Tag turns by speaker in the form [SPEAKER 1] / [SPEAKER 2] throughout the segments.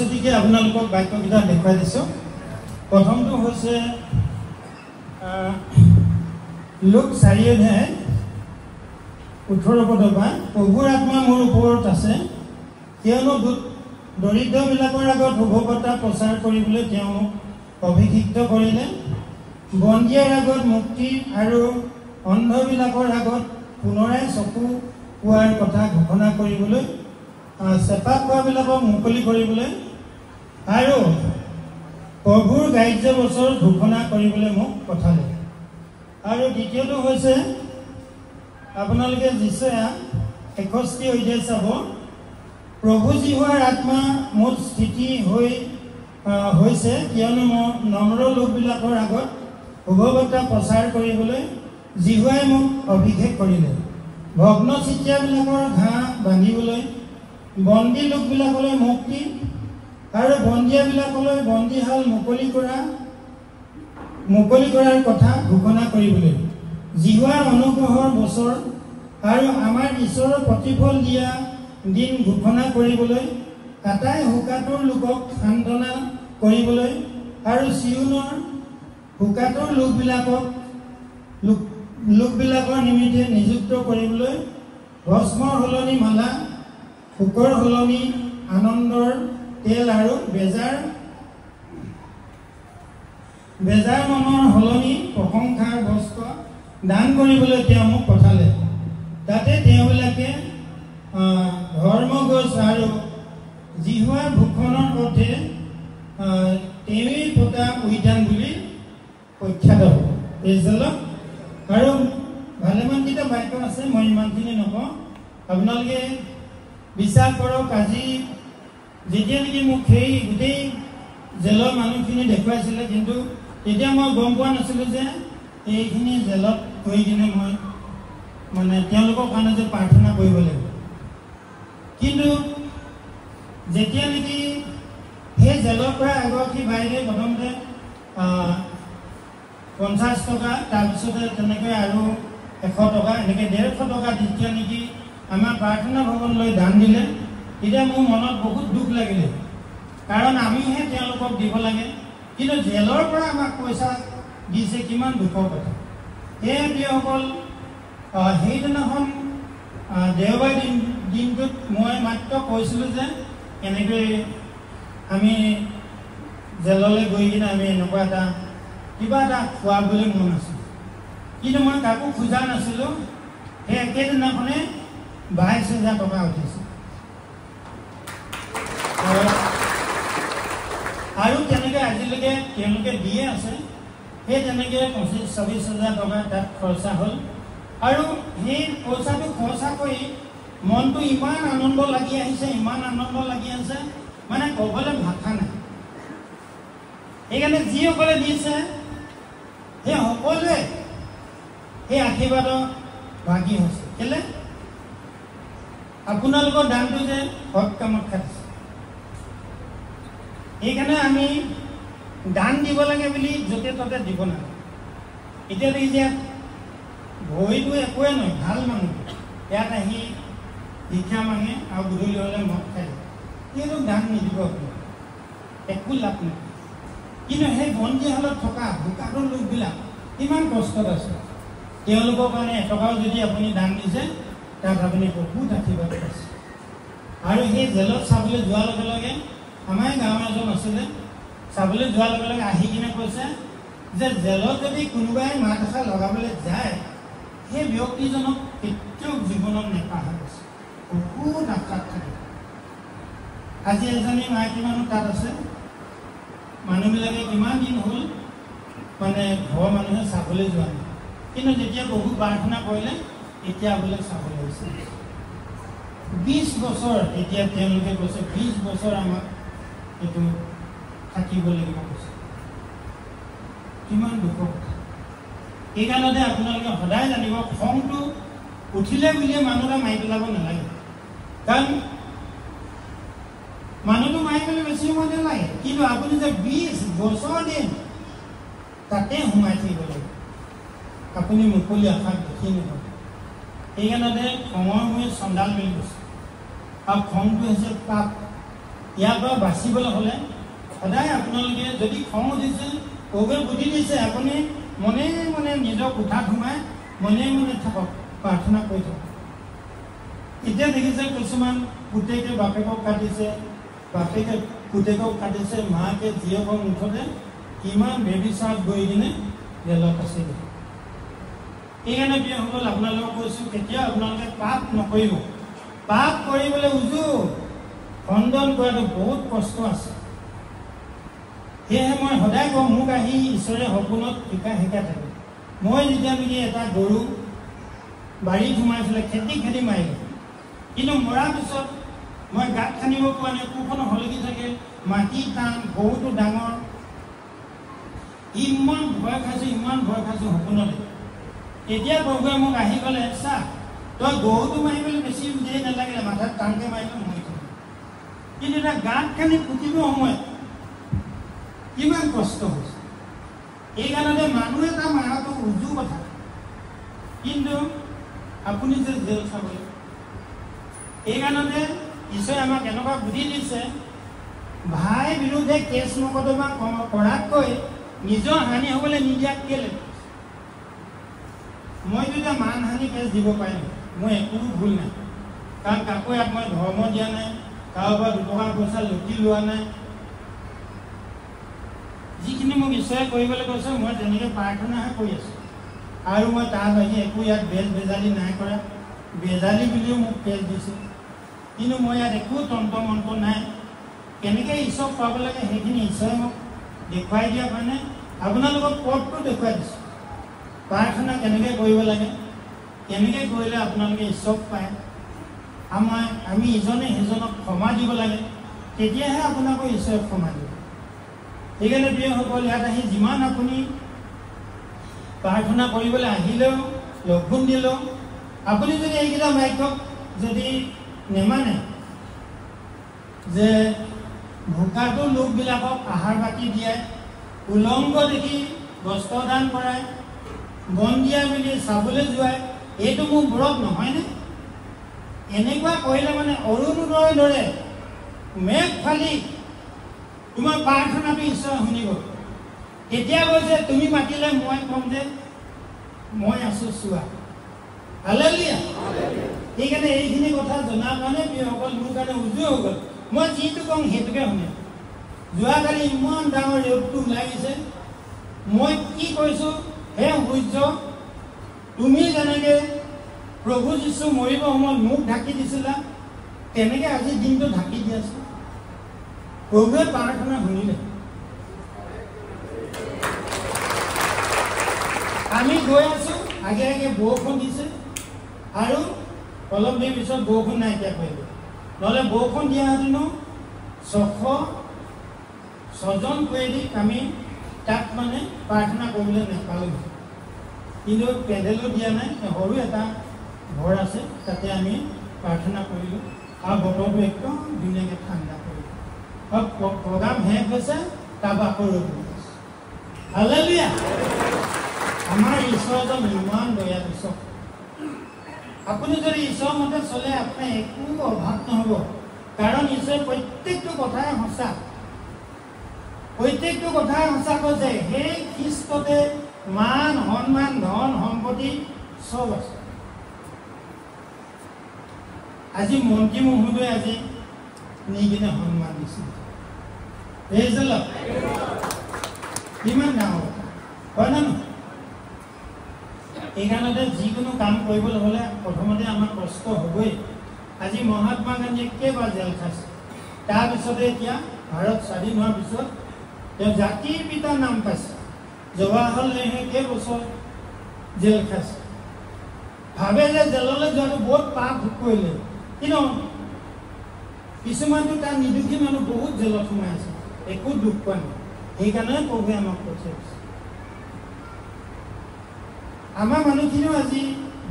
[SPEAKER 1] গতিকে আপোনালোকক বাক্যকেইটা দেখুৱাই দিছোঁ। প্ৰথমটো হৈছে লোক 4 অধ্যায় 18 পদৰ পৰা, প্ৰভুৰ আত্মা মোৰ ওপৰত আছে, কিয়নো দৰিদ্ৰবিলাকৰ আগত শুভবাৰ্তা প্ৰচাৰ কৰিবলৈ তেওঁ অভিষিক্ত কৰিলে, বন্দীৰ আগত মুক্তি আৰু অন্ধবিলাকৰ আগত পুনৰাই চকু পোৱাৰ কথা ঘোষণা কৰিবলৈ, চেপা খোৱাবিলাকক মুকলি কৰিবলৈ আৰু প্ৰভুৰ গাৰ্য বছৰ ঘোষণা কৰিবলৈ মোক পঠালে। আৰু দ্বিতীয়টো হৈছে আপোনালোকে যিচয়া 61 অধ্যায় চাব, প্ৰভু জিহুৱাৰ আত্মা মোৰ স্থিতি হৈছে, কিয়নো মই নম্ৰ লোকবিলাকৰ আগত শুভবাৰ্তা প্ৰচাৰ কৰিবলৈ জিহুৱাই মোক অভিষেক কৰিলে, ভগ্ন চিত্ৰাবিলাকৰ ঘাঁহ বান্ধিবলৈ, বন্দী লোকবিলাকলৈ মুক্তি আৰু বন্দীয়াবিলাকলৈ বন্দীশাল মুকলি কৰাৰ কথা ঘোষণা কৰিবলৈ, জিহুৱাৰ অনুগ্ৰহৰ বছৰ আৰু আমাৰ ঈশ্বৰৰ প্ৰতিফল দিয়া দিন ঘোষণা কৰিবলৈ, আটাই শোকাতুৰ লোকক সান্তনা কৰিবলৈ আৰু চিউনৰ শোকাতুৰ লোকবিলাকৰ নিমিত্তে নিযুক্ত কৰিবলৈ, ভস্মৰ সলনি মালা, শোকৰ সলনি আনন্দৰ তেল আৰু বেজাৰ মনৰ সলনি প্ৰশংসাৰ বস্ত্ৰ দান কৰিবলৈ তেওঁ মোক পঠালে। তাতে তেওঁবিলাকে ধৰ্মগছ আৰু জিহুৱাৰ ভূষণৰ অৰ্থে তেৱীৰ পতা উদ্যান বুলি প্ৰখ্যাত হ'ব। আৰু ভালেমানকেইটা বাক্য আছে, মই ইমানখিনি নকওঁ, আপোনালোকে বিশ্বাস কৰক। আজি যেতিয়া নেকি মোক সেই গোটেই জেলৰ মানুহখিনি দেখুৱাইছিলে, কিন্তু তেতিয়া মই গম পোৱা নাছিলোঁ যে এইখিনি জেলত গৈ কিনে মই মানে তেওঁলোকৰ কাৰণে যে প্ৰাৰ্থনা কৰিব লাগিব। কিন্তু যেতিয়া নেকি সেই জেলৰ পৰা এগৰাকী বাইৰে প্ৰথমতে 50 টকা, তাৰপিছতে তেনেকৈ আৰু 100 টকা, এনেকৈ 150 টকা যেতিয়া নেকি আমাৰ প্ৰাৰ্থনা ভৱনলৈ দান দিলে, তেতিয়া মোৰ মনত বহুত দুখ লাগিলে, কাৰণ আমিহে তেওঁলোকক দিব লাগে, কিন্তু জেলৰ পৰা আমাক পইচা দিছে, কিমান দুখৰ কথা। সেয়ে প্ৰিয়সকল, সেইদিনাখন দেওবাৰ দিনটোত মই মাত্ৰ কৈছিলোঁ যে এনেকৈ আমি জেললৈ গৈ কিনে আমি এনেকুৱা কিবা এটা খোৱাবলৈ মন আছিল, কিন্তু মই কাকো খোজা নাছিলোঁ। সেই একেদিনাখনে 22,000 টকা উঠিছে। আৰু তেনেকৈ আজিলৈকে তেওঁলোকে দিয়ে আছে। সেই তেনেকৈ 25-26,000 টকা তাত খৰচা হ'ল। আৰু সেই পইচাটো খৰচা কৰি মনটো ইমান আনন্দ লাগি আহিছে, মানে ক'বলৈ ভাষা নাই। সেইকাৰণে যিসকলে দিছে সেই সকলোৱে সেই আশীৰ্বাদৰ ভাগি হৈছে। কেলে? আপোনালোকৰ দানটো যে সৎ কামত খাটিছে। সেইকাৰণে আমি দান দিব লাগে বুলি য'তে ত'তে দিব নালাগে। এতিয়া দেখিছে ভৰিটো একোৱে নহয়, ভাল মানুহ ইয়াত আহি ভিক্ষা মাঙে আৰু গধূলি হ'লে মদ খাই, সেইটো দান নিদিব, আপুনি একো লাভ নাই। কিন্তু সেই বন্দীশালত থকা বোকাটোৰ লোকবিলাক ইমান কষ্টত আছে, তেওঁলোকৰ কাৰণে এটকাও যদি আপুনি দান দিছে, তাত আপুনি বহুত আশীৰ্বাদ পাইছে। আৰু সেই জেলত চাবলৈ যোৱাৰ লগে লগে আমাৰ গাঁৱৰ এজন আছিলে, চাবলৈ যোৱাৰ লগে লগে আহি কিনে কৈছে যে জেলত যদি কোনোবাই মাত এষাৰ লগাবলৈ যায়, সেই ব্যক্তিজনক কেতিয়াও জীৱনত নেপাহৰা গৈছে, বহুত আশাত থাকে। আজি এজনী মাইকী মানুহ তাত আছে, মানুহবিলাকে কিমান দিন হ'ল মানে ঘৰৰ মানুহে চাবলৈ যোৱা নাই, কিন্তু যেতিয়া বহুত প্ৰাৰ্থনা কৰিলে এতিয়া বোলে চাবলৈ হৈছে। 20 বছৰ এতিয়া তেওঁলোকে কৈছে, 20 বছৰ আমাক এইটো থাকিব লাগিব কৈছে। কিমান দুখৰ কথা। সেইকাৰণতে আপোনালোকে সদায় জানিব, খংটো উঠিলে বুলিয়ে মানুহ এটা মাৰি পেলাব নালাগে, কাৰণ মানুহটো মাৰি পেলাই বেছি সময় নালাগে, কিন্তু আপুনি যে 20 বছৰ দিন তাতে সোমাই থাকিব লাগিব, আপুনি মুকলি আশাত দেখি নাপাব। সেইকাৰণে খঙৰ মূৰে চণ্ডাল মেলি গৈছে আৰু খংটো হৈছে পাপ ইয়াৰ পৰা বাচিবলৈ হ'লে সদায় আপোনালোকে যদি খং উঠিছে প্ৰভুৱে বুদ্ধি দিছে আপুনি মনে মনে নিজৰ কোঠাত সোমাই মনে মনে থাকক প্ৰাৰ্থনা কৰি থাকক এতিয়া দেখিছে কিছুমান পুতেকে বাপেকক কাটিছে বাপেকে পুতেকক কাটিছে মাকে জীয়েকৰ মুঠতে কিমান বেবিচাৰত গৈ কিনে জেলত আছে সেইকাৰণে প্ৰিয়সকল আপোনালোকক কৈছোঁ কেতিয়াও আপোনালোকে পাপ নকৰিব পাপ কৰিবলৈ উজু খণ্ডন কৰাটো বহুত কষ্ট আছে সেয়েহে মই সদায় কওঁ মোক আহি ঈশ্বৰে সপোনত শিকাই থাকে মই যেতিয়া নেকি এটা গৰু বাৰীত সোমাইছিলে খেতি মাৰিলে কিন্তু মৰাৰ পিছত মই গাঁত খান্দিব পৰা নাই কোৰখন হলকি থাকে মাটি টান গৰুটো ডাঙৰ ইমান ভয় খাইছোঁ সপোনতে এতিয়া প্ৰভুৱে মোক আহি ক'লে চা তই গৰুটো মাৰিবলৈ বেছি দেৰি নালাগিলে মাথাত টানকৈ মাৰিলে মৰি থাকিব কিন্তু এতিয়া গাঁত খান্দি পুতিব সময়ত কিমান কষ্ট হৈছে এইকাৰণতে মানুহ এটা মাৰাটো উজু কথা কিন্তু আপুনি যে জেল চাবলৈ এইকাৰণতে ঈশ্বৰে আমাক এনেকুৱা বুদ্ধি দিছে ভাই বিৰুদ্ধে কেছ মকদ্দমা কৰাতকৈ নিজৰ হানি হ'বলৈ নিদিয়াক কেলে মই যেতিয়া মানহানি কেছ দিব পাৰিম মই একো ভুল নাই কাৰণ কাকো ইয়াত মই ধৰ্ম দিয়া নাই কাৰোবাৰ দুটকা পইচা লুটি লোৱা নাই যিখিনি মোক ঈশ্বৰে কৰিবলৈ কৈছে মই তেনেকৈ প্ৰাৰ্থনাহে কৰি আছোঁ আৰু মই তাৰ বাহিৰে একো ইয়াত বেজালি নাই কৰা বেজালি বুলিও মোক কেছ দিছে কিন্তু মই ইয়াত একো তন্ত্ৰ মন্ত্ৰ নাই কেনেকৈ ঈশ্বৰক পাব লাগে সেইখিনি ঈশ্বৰে মোক দেখুৱাই দিয়াৰ কাৰণে আপোনালোকক পথটো দেখুৱাই দিছোঁ প্ৰাৰ্থনা কেনেকৈ কৰিব লাগে কেনেকৈ কৰিলে আপোনালোকে ঈশ্বৰক পায় আমি ইজনে সিজনক ক্ষমা দিব লাগে তেতিয়াহে আপোনাকো ঈশ্বৰে ক্ষমা দিব সেইকাৰণে প্ৰিয়সকল ইয়াত আহি যিমান আপুনি প্ৰাৰ্থনা কৰিবলৈ আহিলেও লঘোণ দিলেও আপুনি যদি এইকেইটা বাক্যক যদি নেমানে যে ভোকাটো লোকবিলাকক আহাৰ বাতি দিয়াই উলংগ দেখি বস্ত্ৰদান কৰাই বন্দিয়া মিলি চাবলৈ যোৱাই এইটো মোৰ ব্ৰত নহয়নে এনেকুৱা কৰিলে মানে অৰুণোদয়ৰ দৰে মেঘ ফালি তোমাৰ প্ৰাৰ্থনাটো ঈশ্বৰে শুনিব এতিয়া কৈছে তুমি মাতিলে মই ক'ম যে মই আছোঁ চোৱা হালেলুয়া সেইকাৰণে এইখিনি কথা জনাৰ কাৰণে প্ৰিয়সকল মোৰ কাৰণে উজু হৈ গ'ল মই যিটো কওঁ সেইটোকে শুনে যোৱাকালি ইমান ডাঙৰ ৰ'দটো ওলাই গৈছে মই কি কৈছোঁ হে সূৰ্য তুমি যেনেকৈ প্ৰভু যীশু মৰিব সময়ত মুখ ঢাকি দিছিলা তেনেকৈ আজি দিনটো ঢাকি দি আছোঁ প্ৰভুৱে প্ৰাৰ্থনা শুনিলে আমি গৈ আছোঁ আগে আগে বৰষুণ দিছে আৰু অলপ দেৰি পিছত বৰষুণ নাইকিয়া কৰিব নহ'লে বৰষুণ দিয়াহেঁতেনো 606জন কুৱেৰী আমি তাত মানে প্ৰাৰ্থনা কৰিবলৈ নাপালোঁ কিন্তু পেডেলো দিয়া নাই সৰু এটা ঘৰ আছে তাতে আমি প্ৰাৰ্থনা কৰিলোঁ আৰু বতৰটো একদম ধুনীয়াকৈ ঠাণ্ডা কৰিলোঁ আৰু প্ৰগ্ৰাম শেষ হৈছে তাৰপৰা আকৌ ৰ'দ দিছে হালেলুয়া আমাৰ ঈশ্বৰজন ইমান দয়া দিছক আপুনি যদি ঈশ্বৰৰ মতে চলে আপোনাৰ একো অভাৱ নহ'ব কাৰণ ঈশ্বৰে প্ৰত্যেকটো কথাই সঁচা কৈছে সেই খ্ৰীষ্টতে মান সন্মান ধন সম্পত্তি চব আছে আজি মন্ত্ৰী মহোদয়ে আজি নি কিনে সন্মান দিছিল কিমান ডাঙৰ কথা হয় নে নহয় এইকাৰণতে যিকোনো কাম কৰিবলৈ হ'লে প্ৰথমতে আমাৰ কষ্ট হ'বই আজি মহাত্মা গান্ধীয়ে কেইবাৰ জেল খাইছে তাৰপিছতে এতিয়া ভাৰত স্বাধীন হোৱাৰ পিছত তেওঁ জাতিৰ পিতাৰ নাম পাইছে জৱাহৰলাল নেহৰুৱে কেইবছৰ জেল খাইছে ভাবে যে জেললৈ যোৱাটো বহুত পাপ কৰিলে কিন্তু কিছুমানটো তাৰ নিৰ্দোষী মানুহ বহুত জেলত সোমাই আছে একো দুখ পোৱা নাই সেইকাৰণে প্ৰভুৱে আমাক পঠিয়াইছে আমাৰ মানুহখিনিও আজি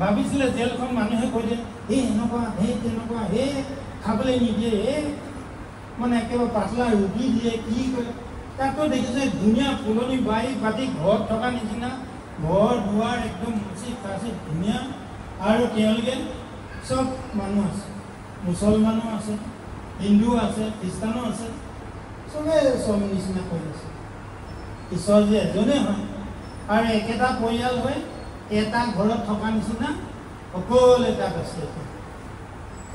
[SPEAKER 1] ভাবিছিলে জেলখন মানুহে কৈ দিয়ে এই এনেকুৱা সেই তেনেকুৱা সেই খাবলৈ নিদিয়ে এই মানে একেবাৰে পাতলা ৰুটি দিয়ে কি কৰে তাতো দেখিছে ধুনীয়া ফুলনি বাৰী পাতি ঘৰত থকা নিচিনা ঘৰ দুৱাৰ একদম মুচি কাচি ধুনীয়া আৰু তেওঁলোকে চব মানুহ আছে, মুছলমানো আছে, হিন্দু আছে, খ্ৰীষ্টানো আছে, চবেই চব নিচিনা কৰি আছে। ঈশ্বৰ যে এজনেই হয় আৰু একেটা পৰিয়াল হৈ এটা ঘৰত থকা নিচিনা সকলোৱে তাত আছে।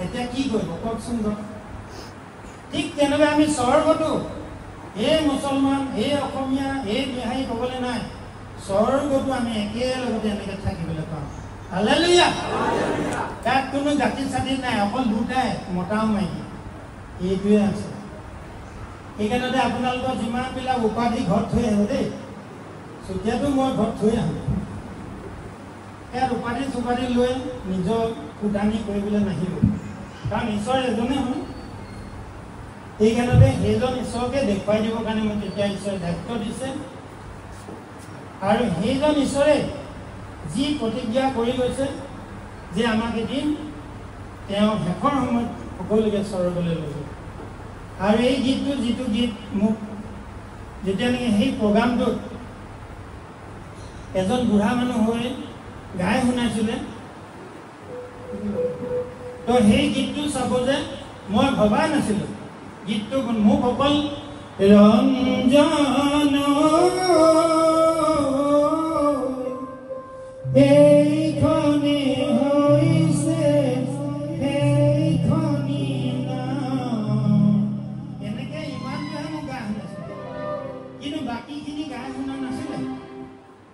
[SPEAKER 1] এতিয়া কি কৰিব কওকচোন বাৰু? ঠিক তেনেকৈ আমি স্বৰ্গতো এই মুছলমান, এই অসমীয়া, এই বিহাৰী ক'বলৈ নাই, স্বৰ্গতো আমি একেলগতে এনেকৈ থাকিবলৈ পাওঁ। হালেলুয়া। তাত কোনো জাতি চাতি নাই, অকল দুটাই, মতাও মাইকী, এইটোৱে আছে। সেইকাৰণতে আপোনালোকৰ যিমানবিলাক উপাধি ঘৰত থৈ আহোঁ দেই, চুতীয়াটো মই ঘৰত থৈ আহোঁ। ইয়াত উপাধি চুপাধি লৈ নিজৰ ফুটানি কৰিবলৈ নাহিব, কাৰণ ঈশ্বৰ এজনে হয়। সেইকাৰণতে সেইজন ঈশ্বৰকে দেখুৱাই দিবৰ কাৰণে মোক তেতিয়া ঈশ্বৰে দায়িত্ব দিছে। আৰু সেইজন ঈশ্বৰে যি প্ৰতিজ্ঞা কৰি গৈছে যে আমাক এদিন তেওঁ শেষৰ সময়ত সকলোকে স্বৰ্গলৈ লৈ যাব। আৰু এই গীতটো, যিটো গীত মোক যেতিয়া নেকি সেই প্ৰগ্ৰামটোত এজন বুঢ়া মানুহ হৈ গাই শুনাইছিলে, তো সেই গীতটো চাব যে মই ভবা নাছিলোঁ। গীতটো মোক অকল ৰঞ্জন এইখনি হৈছে সেইখনি এনেকে ইমানটোহে মোক গাই শুনাইছিলে, কিন্তু বাকীখিনি গাই শুনা নাছিলে।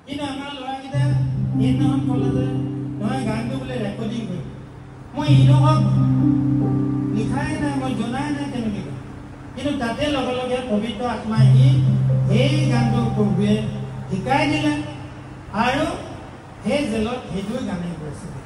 [SPEAKER 1] কিন্তু আমাৰ ল'ৰাকেইটা সেইদিনাখন ক'লে যে নহয় গানটো বোলে ৰেকৰ্ডিং কৰিম। মই ইহঁতক লিখাই নাই, মই জনাই নাই কেনেকৈ, কিন্তু তাতে লগে লগে পবিত্ৰ আত্মা আহি সেই গানটো প্ৰভুৱে শিকাই দিলে আৰু সেই জেলত সেইটোৱে গানেই গৈছিলে।